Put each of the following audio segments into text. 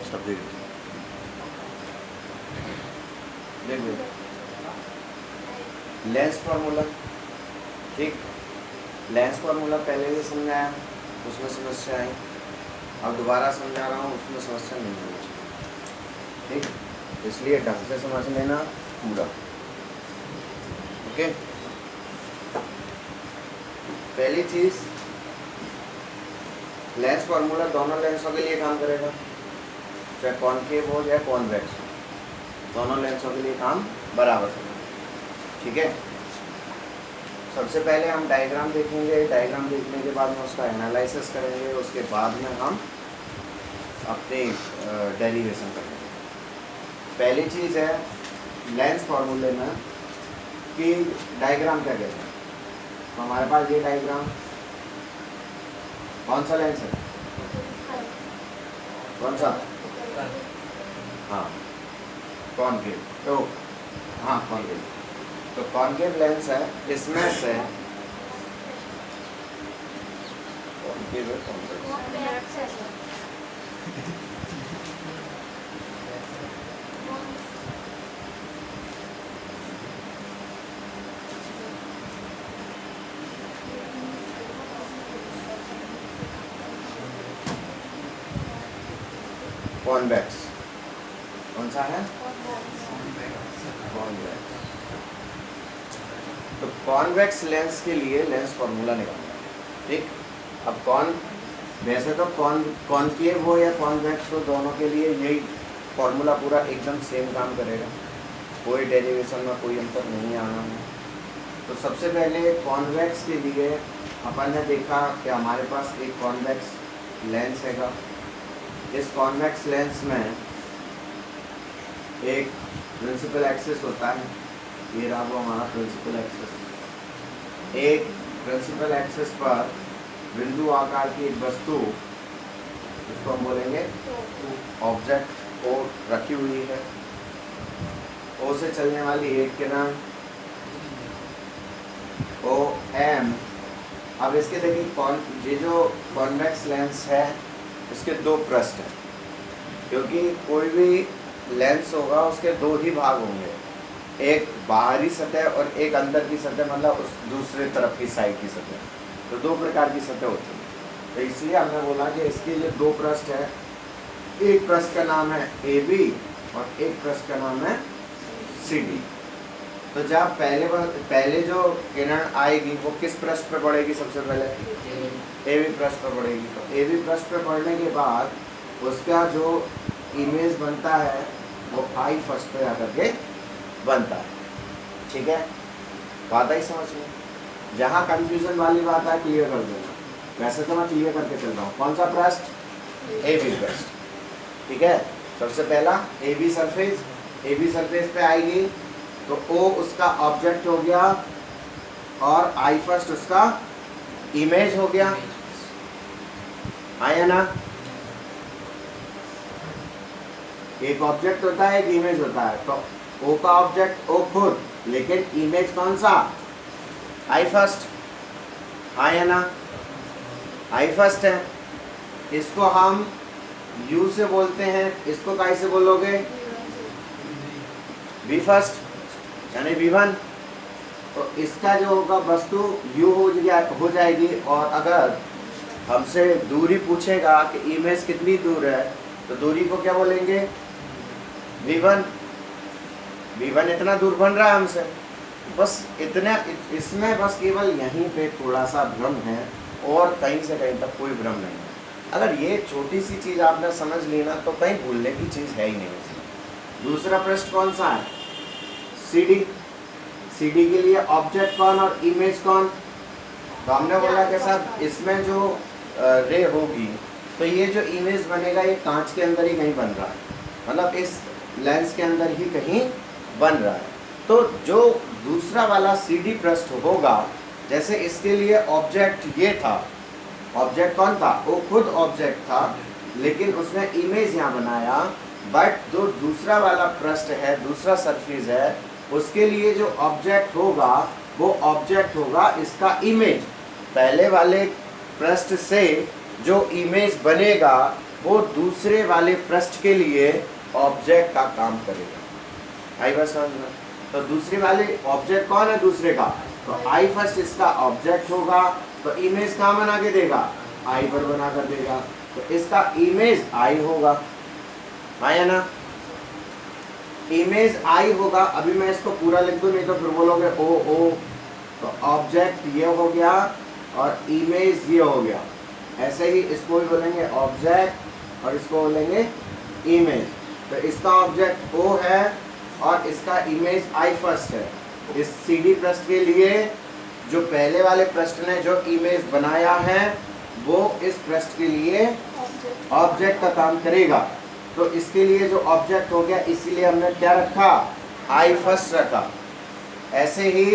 सब देख देखो लेंस फार्मूला, ठीक, लेंस फार्मूला पहले भी समझाया, उसमें समस्या आई, अब दोबारा समझा रहा हूँ, उसमें समस्या नहीं होनी चाहिए, ठीक, इसलिए ढंग से समझ लेना पूरा। ओके, पहली चीज, लेंस फार्मूला दोनों लेंसों के लिए काम करेगा, चाहे कॉनकेव हो या कॉन्वेक्स हो, दोनों लेंसों के लिए काम बराबर करेगा, ठीक है। सबसे पहले हम डायग्राम देखेंगे, डायग्राम देखने के बाद में उसका एनालिसिस करेंगे, उसके बाद में हम अपने डेरिवेशन करेंगे। पहली चीज़ है लेंस फार्मूले में कि डायग्राम क्या कहते हैं। तो हमारे पास ये डायग्राम, कौन सा लेंस है, कौन सा, हाँ कॉनकेव, तो हाँ कॉनकेव, तो कॉनकेव लेंस है, इसमें से कॉनकेव है, कॉन्वेक्स, कॉन्वेक्स, कौन सा है, कॉन्वेक्स। तो कॉन्वेक्स लेंस के लिए लेंस फार्मूला निकालना है, ठीक। अब वैसे तो कॉनकेव हो या कॉन्वेक्स हो, दोनों के लिए यही फार्मूला पूरा एकदम सेम काम करेगा, कोई डेरिवेशन में कोई अंतर नहीं आना है। तो सबसे पहले कॉन्वेक्स के लिए अपन ने देखा कि हमारे पास एक कॉन्वेक्स लेंस हैगा। इस कॉन्वेक्स लेंस में एक प्रिंसिपल एक्सिस होता है, ये रहा वो हमारा प्रिंसिपल एक्सिस। एक प्रिंसिपल एक्सिस पर बिंदु आकार की एक वस्तु, जिसको हम बोलेंगे ऑब्जेक्ट, ओ रखी हुई है। ओ से चलने वाली एक किरण ओ एम। अब इसके देखिए ये जो कॉन्वेक्स लेंस है, इसके दो पृष्ठ हैं, क्योंकि कोई भी लेंस होगा उसके दो ही भाग होंगे, एक बाहरी सतह और एक अंदर की सतह, मतलब उस दूसरे तरफ की साइड की सतह। तो दो प्रकार की सतह होती है, तो इसलिए हमने बोला कि इसके लिए दो पृष्ठ है, एक पृष्ठ का नाम है AB और एक पृष्ठ का नाम है CD। तो जब पहले जो किरण आएगी वो किस पृष्ठ पर पड़ेगी, सबसे पहले AB पृष्ठ पर पड़ेगी। तो AB पृष्ठ पर पड़ने के बाद उसका जो इमेज बनता है वो I फर्स्ट पे आकर के बनता है, ठीक है। बात आई समझ में? जहाँ कंफ्यूजन वाली बात है क्लियर कर देना, वैसे तो मैं क्लियर करके चल रहा हूँ। कौन सा पृष्ठ, AB पृष्ठ, ठीक है। सबसे पहला AB सरफेस पे आएगी, तो O उसका ऑब्जेक्ट हो गया और I फर्स्ट उसका इमेज हो गया, आया ना। एक ऑब्जेक्ट होता है, एक इमेज होता है, तो O का ऑब्जेक्ट O खुद, लेकिन इमेज कौन सा, I फर्स्ट, आया ना। I फर्स्ट है, इसको हम U से बोलते हैं, इसको काय से बोलोगे, B फर्स्ट यानी V1। तो इसका जो होगा वस्तु U हो जाएगी, और अगर हमसे दूरी पूछेगा कि इमेज कितनी दूर है, तो दूरी को क्या बोलेंगे, V1। V1 इतना दूर बन रहा है हमसे, बस इतना। इसमें बस केवल यहीं पे थोड़ा सा भ्रम है, और कहीं से कहीं तक कोई भ्रम नहीं है। अगर ये छोटी सी चीज़ आपने समझ ली ना, तो कहीं भूलने की चीज़ है ही नहीं इसमें। दूसरा पृष्ठ कौन सा है, CD के लिए ऑब्जेक्ट कौन और इमेज कौन। तो हमने बोला कि साहब इसमें जो रे होगी, तो ये जो इमेज बनेगा ये कांच के अंदर ही कहीं बन रहा है, मतलब इस लेंस के अंदर ही कहीं बन रहा है। तो जो दूसरा वाला CD पृष्ठ होगा, जैसे इसके लिए ऑब्जेक्ट ये था, ऑब्जेक्ट कौन था, वो खुद ऑब्जेक्ट था, लेकिन उसने इमेज यहाँ बनाया। बट जो दूसरा वाला पृष्ठ है, दूसरा सरफेस है, उसके लिए जो ऑब्जेक्ट होगा वो ऑब्जेक्ट होगा इसका इमेज। पहले वाले पृष्ठ से जो इमेज बनेगा वो दूसरे वाले पृष्ठ के लिए ऑब्जेक्ट का काम करेगा। आई बात समझ में? तो दूसरे वाले ऑब्जेक्ट कौन है दूसरे का? तो आई फर्स्ट इसका ऑब्जेक्ट होगा, तो इमेज कहाँ बना के देगा? आई पर बना कर देगा, तो इसका इमेज आई होगा, आया ना? इमेज आई होगा। अभी मैं इसको पूरा लिख दूं, नहीं तो फिर बोलोगे ओ ओ। तो ऑब्जेक्ट ये हो गया और इमेज ये हो गया। ऐसे ही इसको भी बोलेंगे ऑब्जेक्ट और इसको बोलेंगे इमेज। तो इसका ऑब्जेक्ट ओ है और इसका इमेज आई फर्स्ट है। इस सीडी पृष्ठ के लिए जो पहले वाले पृष्ठ ने जो इमेज बनाया है वो इस पृष्ठ के लिए ऑब्जेक्ट का काम करेगा। तो इसके लिए जो ऑब्जेक्ट हो गया, इसीलिए हमने क्या रखा? आई फर्स्ट रखा। ऐसे ही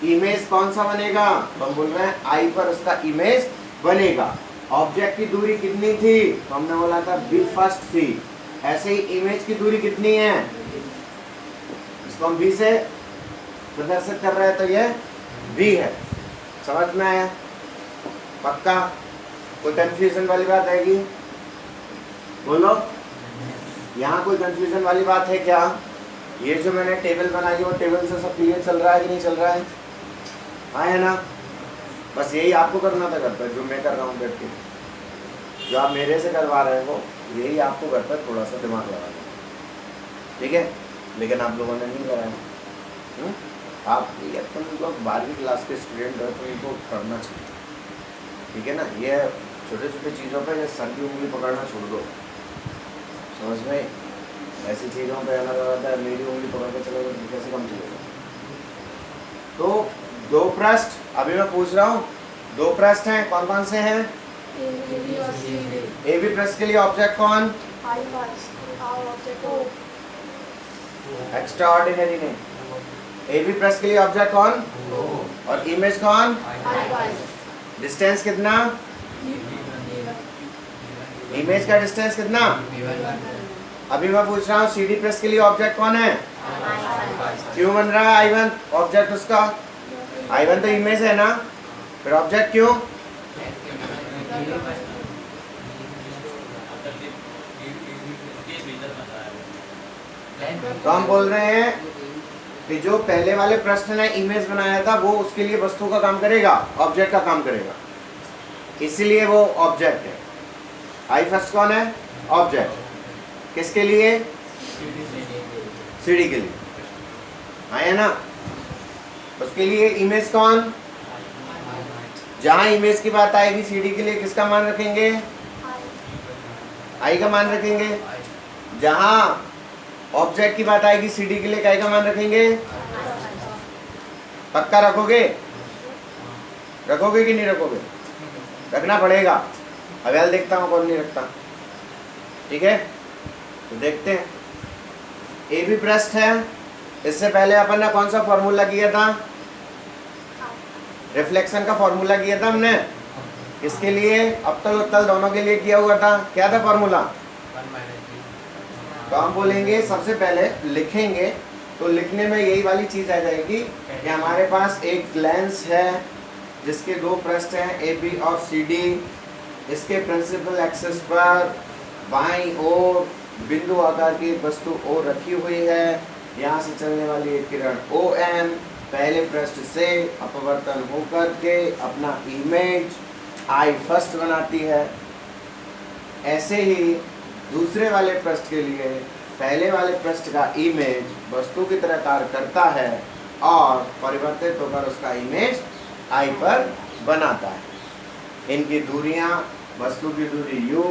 इमेज कौन सा बनेगा? तो हम बोल रहे हैं आई पर उसका इमेज बनेगा। ऑब्जेक्ट की दूरी कितनी थी? तो हमने बोला था बी फर्स्ट थी। ऐसे ही इमेज की दूरी कितनी है? इसको हम बी से प्रदर्शित कर रहे हैं, तो ये बी है। समझ में आया? पक्का? कोई कंफ्यूजन वाली बात आएगी? बोलो, यहाँ कोई कंफ्यूजन वाली बात है क्या? ये जो मैंने टेबल बनाई वो टेबल से सब क्लियर चल रहा है कि नहीं चल रहा है? हाँ है ना? बस यही आपको करना था घर पर, जो मैं कर रहा हूँ बैठ के, जो आप मेरे से करवा रहे हो यही आपको घर पर थोड़ा सा दिमाग लगाना, ठीक है? लेकिन आप लोगों ने नहीं कराया। आप ये तुम लोग 12वीं क्लास के स्टूडेंट हो तो इनको करना चाहिए, ठीक है ना? ये छोटे छोटे चीज़ों पर सर की उंगली पकड़ना छोड़ दो, समझ में? ऐसी चीज़ों पे अलग रहता है, मेरी उंगली पकड़ के चलोगे तो कैसे कम चलेगा? तो दो पृष्ठ अभी मैं पूछ रहा हूँ, दो पृष्ठ हैं, कौन कौन से हैं? ए बी पृष्ठ के लिए ऑब्जेक्ट कौन? एक्स्ट्रा ऑर्डिनरी नहीं। ए बी पृष्ठ के लिए ऑब्जेक्ट कौन और इमेज कौन? डिस्टेंस कितना? इमेज का डिस्टेंस कितना? अभी मैं पूछ रहा हूँ सीडी पृष्ठ के लिए ऑब्जेक्ट कौन है? क्यों बन रहा है I1 ऑब्जेक्ट उसका? I1 तो इमेज है ना, फिर ऑब्जेक्ट क्यों? तो हम बोल रहे हैं कि जो पहले वाले प्रश्न ने इमेज बनाया था वो उसके लिए वस्तु का काम करेगा, ऑब्जेक्ट का काम करेगा, इसीलिए वो ऑब्जेक्ट है। आई फर्स्ट कौन है? ऑब्जेक्ट। किसके लिए? सीडी के लिए, है ना? उसके लिए इमेज कौन? जहां इमेज की बात आएगी सीडी के लिए किसका मान रखेंगे? आई का मान रखेंगे। जहां ऑब्जेक्ट की बात आएगी सीडी के लिए काय का मान रखेंगे? पक्का रखोगे? रखोगे कि नहीं रखोगे? रखना पड़ेगा। अब देखता हूँ कौन नहीं रखता, ठीक है? तो देखते हैं। ए बी पृष्ठ है, इससे पहले अपन ने कौन सा फॉर्मूला किया था? रिफ्लेक्शन का फॉर्मूला किया था हमने। किसके लिए? अवतल उत्तल दोनों के लिए किया हुआ था। क्या था फॉर्मूला? तो हम बोलेंगे सबसे पहले लिखेंगे, तो लिखने में यही वाली चीज आ जाएगी कि हमारे पास एक लेंस है जिसके दो पृष्ठ हैं ए बी और सी डी। इसके प्रिंसिपल एक्सिस पर बाईं ओर बिंदु आकार की वस्तु ओ रखी हुई है। यहाँ से चलने वाली एक किरण ओ एम पहले पृष्ठ से अपवर्तन होकर के अपना इमेज आई फर्स्ट बनाती है। ऐसे ही दूसरे वाले पृष्ठ के लिए पहले वाले पृष्ठ का इमेज वस्तु की तरह कार्य करता है और परिवर्तित होकर उसका इमेज आई पर बनाता है। इनकी दूरियां, वस्तु की दूरी u,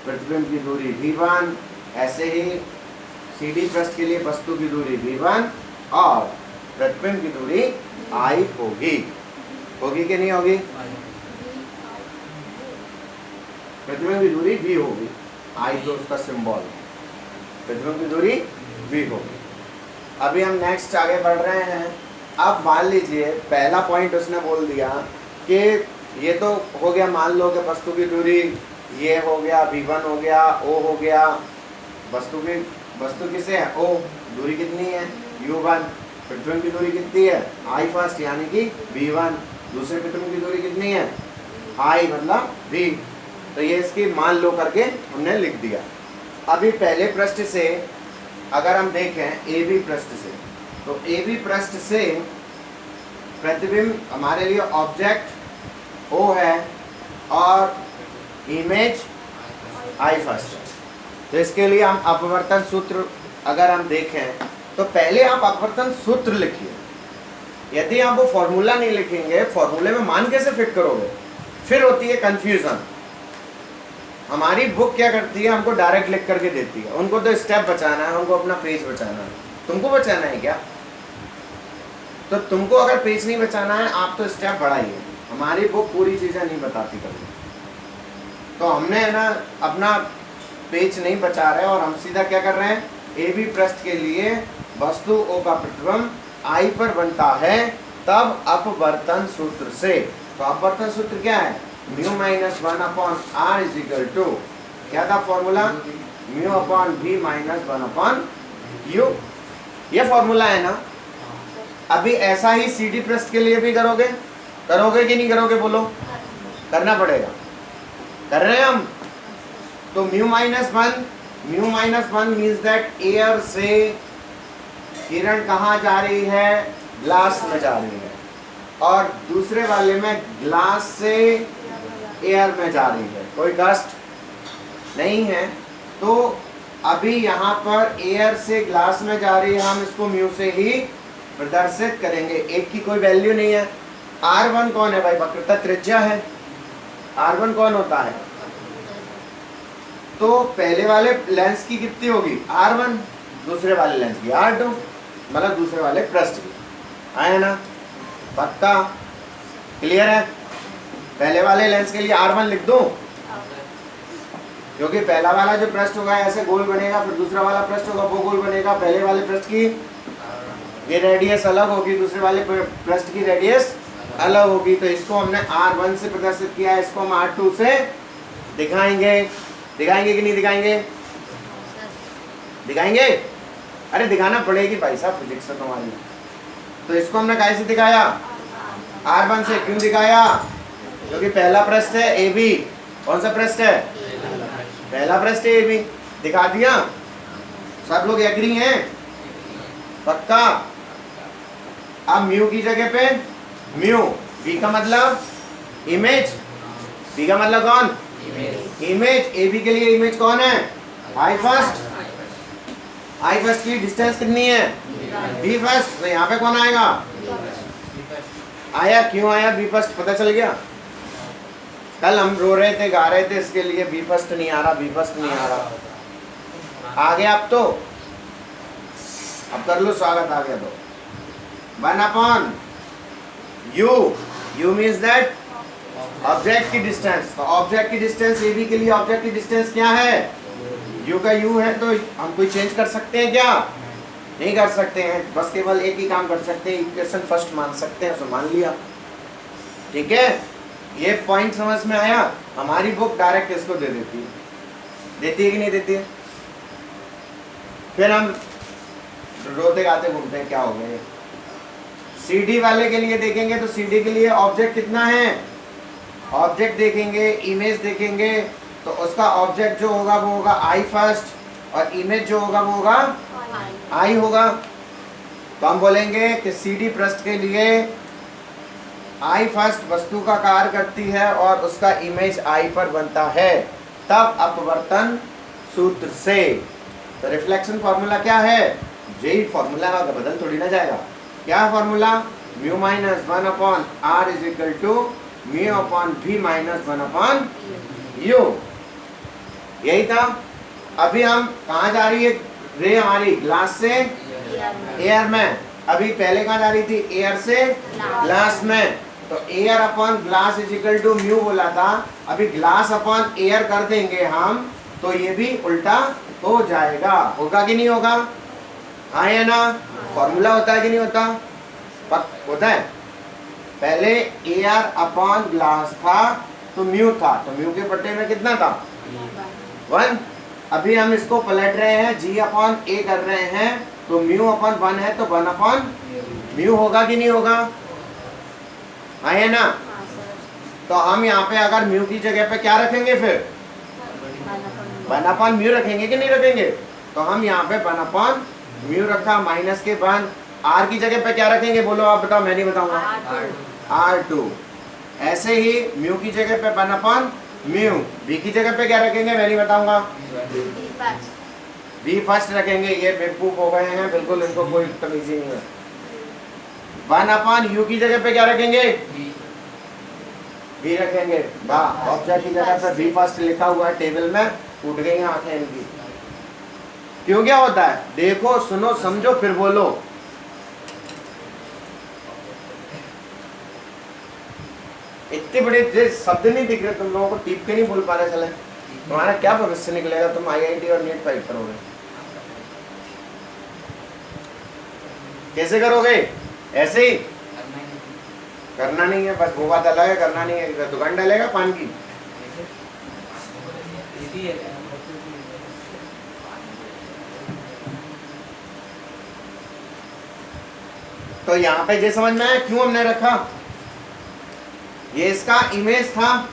प्रतिबिंब की दूरी v1। ऐसे ही सीडी पृष्ठ के लिए वस्तु की दूरी v1 और प्रतिबिंब की दूरी i होगी। होगी कि नहीं होगी? प्रतिबिंब की दूरी v होगी, i तो उसका सिंबल है। प्रतिबिंब की दूरी v होगी। अभी हम नेक्स्ट आगे बढ़ रहे हैं। अब मान लीजिए पहला पॉइंट उसने बोल दिया कि ये तो हो गया, मान लो कि वस्तु की दूरी ये हो गया, v1 हो गया, o हो गया। वस्तु किसे है? o। दूरी कितनी है? u1। प्रतिबिंब की दूरी कितनी है? i फर्स्ट यानी कि v1। दूसरे प्रतिबिंब की दूरी कितनी है? i मतलब v। तो ये इसकी मान लो करके हमने लिख दिया। अभी पहले पृष्ठ से अगर हम देखें ए बी पृष्ठ से, तो ए बी पृष्ठ से प्रतिबिंब हमारे लिए ऑब्जेक्ट ओ है और इमेज आई फर्स्ट है। तो इसके लिए हम अपवर्तन सूत्र अगर हम देखें तो पहले आप अपवर्तन सूत्र लिखिए। यदि आप वो फॉर्मूला नहीं लिखेंगे, फॉर्मूले में मान कैसे फिट करोगे, फिर होती है कंफ्यूजन। हमारी बुक क्या करती है, हमको डायरेक्ट लिख करके देती है। उनको तो स्टेप बचाना है, उनको अपना पेज बचाना है। तुमको बचाना है क्या? तो तुमको अगर पेज नहीं बचाना है, आप तो स्टेप बढ़ाइए। हमारी बुक पूरी चीजें नहीं बताती कभी। तो हमने है ना अपना पेज नहीं बचा रहे और हम सीधा क्या कर रहे हैं, ए बी पृष्ठ के लिए वस्तु ओ का प्रतिबिंब आई पर बनता है तब अपवर्तन सूत्र से। तो अपवर्तन सूत्र क्या है, mu minus 1 upon R is equal to, क्या था formula, mu upon B minus 1 upon U. ये फॉर्मूला है ना। अभी ऐसा ही सी डी पृष्ठ के लिए भी करोगे, करोगे कि नहीं करोगे, बोलो। करना पड़ेगा, कर रहे हैं हम। तो mu minus one means that air से किरण कहाँ जा रही है, ग्लास में जा रही है, और दूसरे वाले में ग्लास से एयर में जा रही है, कोई कष्ट नहीं है। तो अभी यहाँ पर एयर से ग्लास में जा रही है, हम इसको म्यू से ही प्रदर्शित करेंगे। एक की कोई वैल्यू नहीं है। R1 कौन है भाई, वक्रता त्रिज्या है। R1 कौन होता है, तो पहले वाले लेंस की कितनी होगी R1, दूसरे वाले लेंस की R2, मतलब दूसरे वाले पृष्ठ की। आया ना, पक्का क्लियर है। पहले वाले लेंस के लिए R1 लिख दूं, क्योंकि पहला वाला जो पृष्ठ होगा ऐसे गोल बनेगा, फिर दूसरा वाला पृष्ठ होगा वो गोल बनेगा। पहले वाले पृष्ठ की ये रेडियस अलग होगी, दूसरे वाले पृष्ठ की रेडियस अलग होगी। तो इसको हमने R1 से प्रदर्शित किया है, इसको हम R2 से दिखाएंगे। दिखाएंगे कि नहीं दिखाएंगे, दिखाएंगे। अरे दिखाना पड़ेगी भाई साहब, फिजिक्स है तुम्हारी। तो इसको हमने कैसे दिखाया, R1 से। क्यों दिखाया, क्योंकि पहला पृष्ठ है ए बी। कौन सा पृष्ठ है, पहला पृष्ठ है ए बी। दिखा दिया, सब लोग एग्री हैं, पक्का। अब म्यू की जगह पे म्यू, बी का मतलब इमेज, बी का मतलब कौन, इमेज। ए बी के लिए इमेज कौन है, आई फर्स्ट। आई फर्स्ट की डिस्टेंस कितनी है, बी फर्स्ट। तो यहाँ पे कौन आएगा, आया। क्यों आया बी फर्स्ट, पता चल गया। कल हम रो रहे थे, गा रहे थे इसके लिए, बी फर्स्ट नहीं आ रहा, बी फर्स्ट नहीं आ रहा। आ गया अब तो, अब कर लो स्वागत, आ गया। तो 1 upon you, you means that object की डिस्टेंस। तो ऑब्जेक्ट की डिस्टेंस ए बी के लिए ऑब्जेक्ट की डिस्टेंस क्या है, यू का यू है। तो हम कोई चेंज कर सकते हैं क्या, नहीं कर सकते हैं। बस केवल एक ही काम कर सकते हैं, इक्वेशन फर्स्ट मान सकते हैं, तो मान लिया। ठीक है, ये पॉइंट समझ में आया। हमारी बुक डायरेक्ट इसको दे देती है, देती है कि नहीं देती है। फिर हम रोते गाते घूमते हैं, क्या हो गया। सीडी वाले के लिए देखेंगे तो सीडी के लिए ऑब्जेक्ट कितना है, ऑब्जेक्ट देखेंगे, इमेज देखेंगे, तो उसका ऑब्जेक्ट जो होगा वो होगा आई फर्स्ट, और इमेज जो होगा वो होगा आई होगा। तो हम बोलेंगे कि सीडी पृष्ठ के लिए आई फर्स्ट वस्तु का कार्य करती है और उसका इमेज आई पर बनता है, तब अपवर्तन सूत्र से। तो रिफ्लेक्शन फॉर्मूला क्या है, यही फॉर्मूला का बदल थोड़ी ना जाएगा। क्या formula, mu minus 1 upon R is equal to mu upon B minus 1 upon U, यही था। अभी हम कहाँ जा रही है रे, हमारी ग्लास से एयर में। अभी पहले कहाँ जा रही थी, एयर से ग्लास में। तो air upon glass is equal to mu बोला था, अभी ग्लास अपॉन एयर कर देंगे हम, तो ये भी उल्टा हो जाएगा। होगा कि नहीं होगा, हाँ या ना। फॉर्मूला होता है कि नहीं होता, होता है। पहले एयर अपॉन ग्लास था तो म्यू था, तो म्यू के पट्टे में कितना था, 1। अभी हम इसको पलट रहे हैं, जी अपॉन ए कर रहे हैं, तो म्यू अपॉन 1 है तो 1 अपॉन म्यू होगा कि नहीं होगा, हाँ या ना। तो हम यहाँ पे अगर म्यू की जगह पे क्या रखेंगे, फिर 1/μ रखेंगे कि नहीं रखेंगे? तो हम यहाँ पे 1/μ रखा, माइनस के 1। आर की जगह पे क्या रखेंगे, बोलो आप बताओ, मैं नहीं बताऊंगा। R2। ऐसे ही म्यू की जगह पे 1/μ, v की जगह पे क्या रखेंगे, मैं नहीं बताऊंगा, v फर्स्ट रखेंगे। ये बेवकूफ हो गए हैं बिल्कुल, इनको कोई तमीज ही नहीं है। 1/u की जगह पे क्या रखेंगे, v रखेंगे। वाह, ऑब्जेक्ट की जगह पे v फर्स्ट लिखा हुआ है टेबल में, उठ गई आंखें इनकी। क्यों, क्या होता है? देखो, सुनो, समझो, फिर बोलो। इतने बड़े शब्द नहीं दिख रहे तुम लोगों को, टिप के नहीं बोल पा रहे। चले, तुम्हारा क्या भविष्य निकलेगा? तुम IIT और नीट फाइट करोगे, कैसे करोगे? ऐसे ही करना नहीं है, बस वो बात अलग है, करना नहीं है। दुकान डालेगा पान की, तो यहाँ पे ये समझ में आया क्यों हमने रखा। ये इसका इमेज था,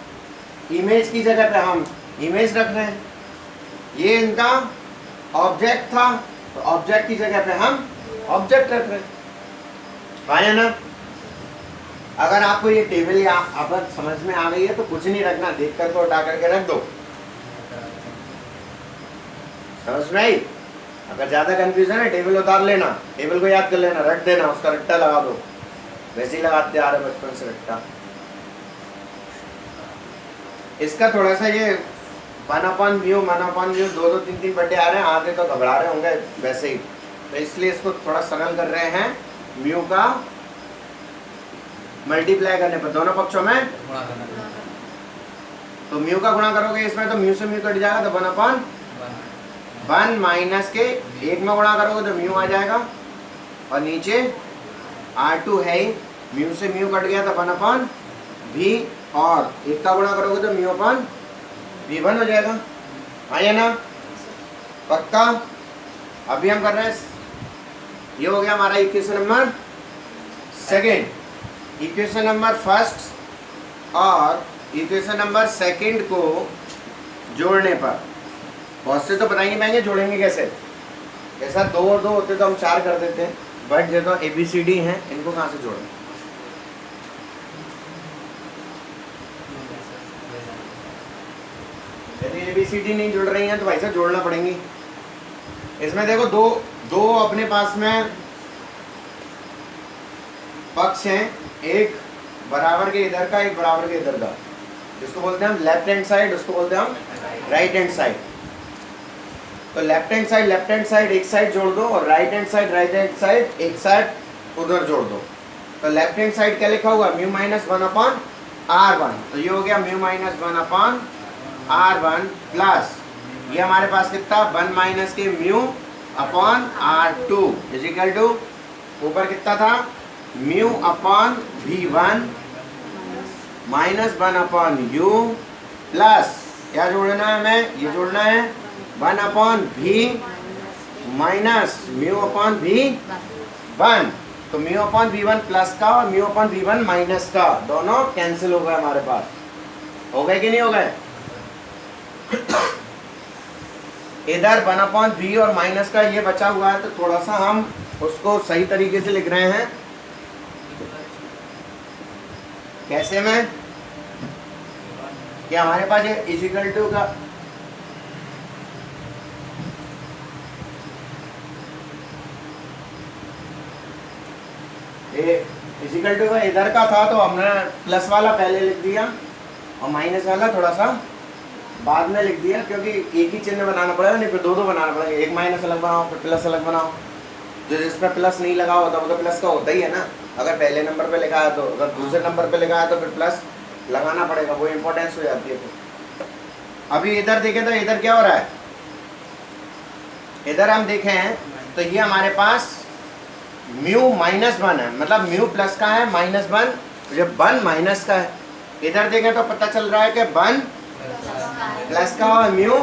इमेज की जगह पे हम इमेज रख रहे हैं। ये इनका ऑब्जेक्ट था, तो ऑब्जेक्ट की जगह पे हम ऑब्जेक्ट रख रहे हैं। आया ना? अगर आपको ये टेबल या अगर समझ में आ गई है तो कुछ नहीं रखना, देख कर तो उठा करके रख दो। समझ में आई? अगर ज्यादा कंफ्यूजन है, टेबल उतार लेना, टेबल को याद कर लेना, रख देना, उसका रट्टा लगा दो। वैसे ही लगाते आ रहे बचपन से रट्टा। इसका थोड़ा सा ये 1/μ 1/μ 2 3 बटे आ रहे हैं, आते तो घबरा रहे होंगे वैसे ही, तो इसलिए इसको थोड़ा सरल कर रहे हैं। म्यू का मल्टीप्लाई करने पर दोनों पक्षों में, तो म्यू का गुणा करोगे इसमें, तो म्यू से म्यू कट जाएगा, तो 1/1 माइनस के 1 में गुणा करोगे तो म्यू आ जाएगा, और नीचे R2 है ही, म्यू से म्यू कट गया तो 1/v, और 1 का गुणा करोगे तो μ/v1 हो जाएगा। आया ना? पक्का? अभी हम कर रहे हैं, ये हो गया हमारा equation number second. Equation number first और इक्वेशन नंबर सेकेंड को जोड़ने पर, बहुत से तो बता ही नहीं पाएंगे जोड़ेंगे कैसे। ऐसा 2 और 2 होते तो हम 4 कर देते हैं, बट ये तो ABCD हैं, इनको कहाँ से जोड़ें? यदि ABCD नहीं जुड़ रही हैं तो भाई साहब जोड़ना पड़ेंगी। इसमें देखो दो अपने पास में पक्ष हैं, एक बराबर के इधर का, एक बराबर के इधर का, जिसको बोलते हैं हम लेफ्ट हैंड साइड, उसको बोलते हैं हम राइट हैंड साइड। तो लेफ्ट हैंड साइड एक साइड जोड़ दो, और राइट हैंड साइड एक साइड उधर जोड़ दो। तो लेफ्ट हैंड साइड क्या लिखा हुआ, μ-1/r1, तो ये हो गया μ-1/r1 प्लस ये हमारे पास कितना 1 माइनस के μ/r2 इजिकल टू ऊपर कितना था μ/v1 माइनस 1/u प्लस क्या जोड़ना है हमें, ये जोड़ना है 1/v माइनस μ/v1, तो μ/v1 प्लस का और μ/v1 माइनस का दोनों कैंसिल हो गए हमारे पास। हो गए कि नहीं हो गए? इधर 1/v और माइनस का ये बचा हुआ है, तो थोड़ा सा हम उसको सही तरीके से लिख रहे हैं। कैसे में कि हमारे पास ये इजिकल टू का इजिकल टू का इधर का था, तो हमने प्लस वाला पहले लिख दिया और माइनस वाला थोड़ा सा बाद में लिख दिया, क्योंकि एक ही चिन्ह बनाना पड़ेगा, नहीं फिर दो बनाना पड़ेगा। एक माइनस अलग बनाओ, फिर प्लस अलग बनाओ। जो जिसमें प्लस नहीं लगा होता वो तो प्लस का होता ही है ना, अगर पहले नंबर पे लिखा है तो, अगर दूसरे नंबर पे लिखा है तो फिर प्लस लगाना पड़ेगा, वो इम्पोर्टेंस हो जाती है। फिर अभी इधर देखें तो इधर क्या हो रहा है, इधर हम देखें तो ये हमारे पास μ-1 है, मतलब म्यू प्लस का है -1, जब 1 माइनस का है। इधर देखें तो पता चल रहा है कि 1 प्लस का और म्यू,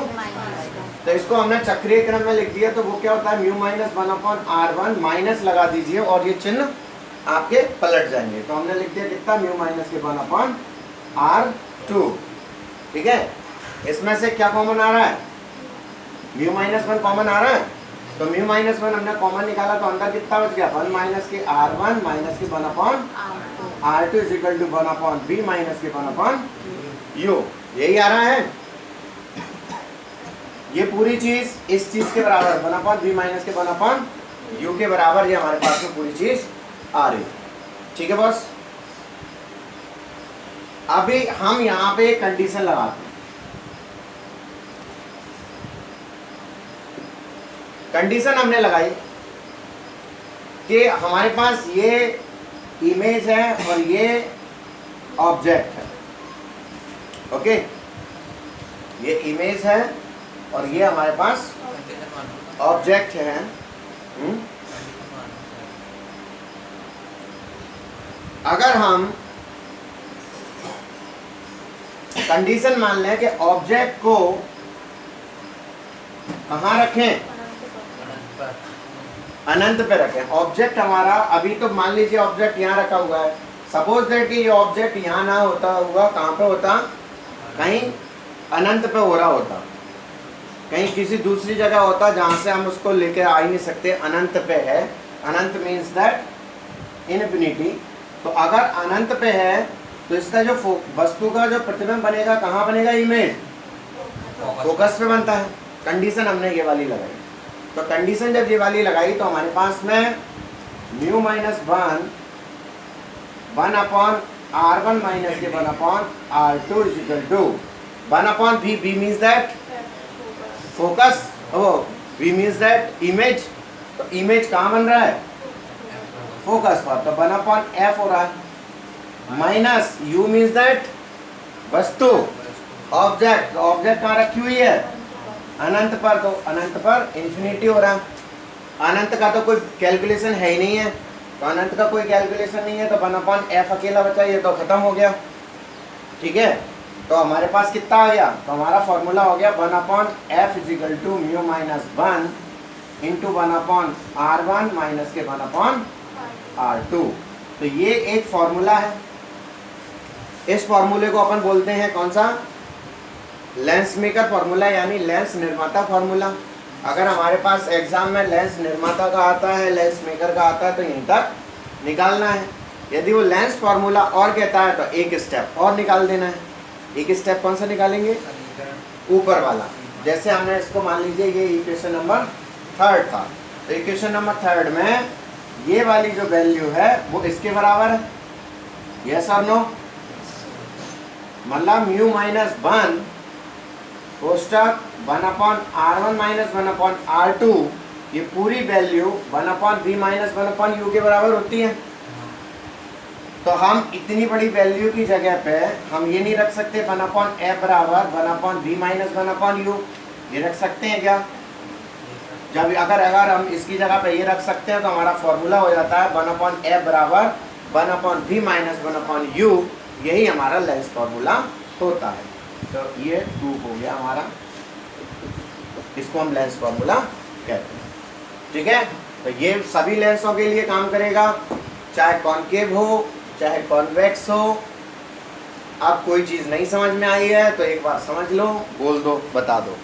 तो इसको हमने चक्रीय क्रम में लिख दिया, तो वो क्या होता है μ-1/r1 माइनस लगा दीजिए और ये चिन्ह आपके पलट जाएंगे। तो हमने लिख दिया कितना μ-1/r1 R2, ठीक है। इसमें से क्या कॉमन आ रहा है, म्यू माइनस वन कॉमन आ रहा है, तो म्यू माइनस वन हमने कॉमन निकाला तो अंदर कितना बच गया, 1 माइनस के R1 माइनस के 1 upon R2 is equal to 1 upon B minus के 1 अपॉन U, यही आ रहा है। ये पूरी चीज इस चीज के बराबर 1 अपॉन B माइनस के 1 अपॉन U के बराबर, ये हमारे पास में पूरी चीज आ रही, ठीक है बॉस। अभी हम यहाँ पे एक कंडीशन लगाते हैं। कंडीशन हमने लगाई कि हमारे पास ये इमेज है और ये ऑब्जेक्ट है, ओके। ये इमेज है और ये हमारे पास ऑब्जेक्ट है। अगर हम कंडीशन मान लें कि ऑब्जेक्ट को कहाँ रखें, अनंत पे रखें। ऑब्जेक्ट हमारा अभी तो मान लीजिए ऑब्जेक्ट यहाँ रखा हुआ है, सपोज दैट कि ये ऑब्जेक्ट यहाँ ना होता हुआ कहाँ पे होता, कहीं अनंत पे हो रहा होता, कहीं किसी दूसरी जगह होता जहाँ से हम उसको लेकर आ ही नहीं सकते, अनंत पे है। अनंत मीन्स दैट इनफिनिटी। तो अगर अनंत पे है तो इसका जो वस्तु का जो प्रतिबिंब बनेगा कहाँ बनेगा, इमेज फोकस पे बनता है। कंडीशन हमने ये वाली लगाई, तो कंडीशन जब ये वाली लगाई तो हमारे पास में mu minus 1 upon R1 minus के 1 upon R2 is equal to 1 upon B, B means that focus, B means that image. तो इमेज कहाँ बन रहा है, फोकस पर, तो 1 अपॉन F हो रहा है, माइनस U मीन्स दैट वस्तु, ऑब्जेक्ट, ऑब्जेक्ट कहाँ रखी हुई है, अनंत पर, तो अनंत पर इन्फिनिटी हो रहा है। अनंत का तो कोई कैलकुलेशन है ही नहीं है, तो अनंत का कोई कैलकुलेशन नहीं है, तो 1 अपॉन F अकेला बचा, ये तो खत्म हो गया, ठीक है। तो हमारे पास कितना आ गया, तो हमारा फॉर्मूला हो गया 1 upon F is equal to mu minus 1 into 1 upon R1 minus के 1 अपॉन R2। तो ये एक फॉर्मूला है। इस फॉर्मूले को अपन बोलते हैं कौन सा, लेंस मेकर फॉर्मूला, यानी लेंस निर्माता फॉर्मूला। अगर हमारे पास एग्जाम में लेंस निर्माता का आता है, लेंस मेकर का आता है, तो यहीं तक निकालना है। यदि वो लेंस फॉर्मूला और कहता है तो एक स्टेप और निकाल देना है। एक स्टेप कौन सा निकालेंगे, ऊपर वाला। जैसे हमने इसको मान लीजिए ये इक्वेशन नंबर 3 था, तो इक्वेशन नंबर 3 में ये वाली जो वैल्यू है वो इसके बराबर है, यस और नो। मतलब mu minus 1 कोष्टक 1 upon R1 minus 1 upon R2, ये पूरी value 1 upon B minus 1 upon U के बराबर होती है। तो हम इतनी बड़ी वैल्यू की जगह पे हम ये नहीं रख सकते 1 अपॉन F बराबर 1 upon B minus 1 upon U, ये रख सकते हैं क्या? जब अगर हम इसकी जगह पे ये रख सकते हैं तो हमारा फॉर्मूला हो जाता है 1 अपॉन F बराबर 1 upon B minus 1 upon U, यही हमारा लेंस फॉर्मूला होता है। तो ये 2 हो गया हमारा, इसको हम लेंस फॉर्मूला कहते हैं, ठीक है। तो ये सभी लेंसों के लिए काम करेगा, चाहे कॉनकेव हो चाहे कॉन्वेक्स हो। अब कोई चीज़ नहीं समझ में आई है तो एक बार समझ लो, बोल दो, बता दो।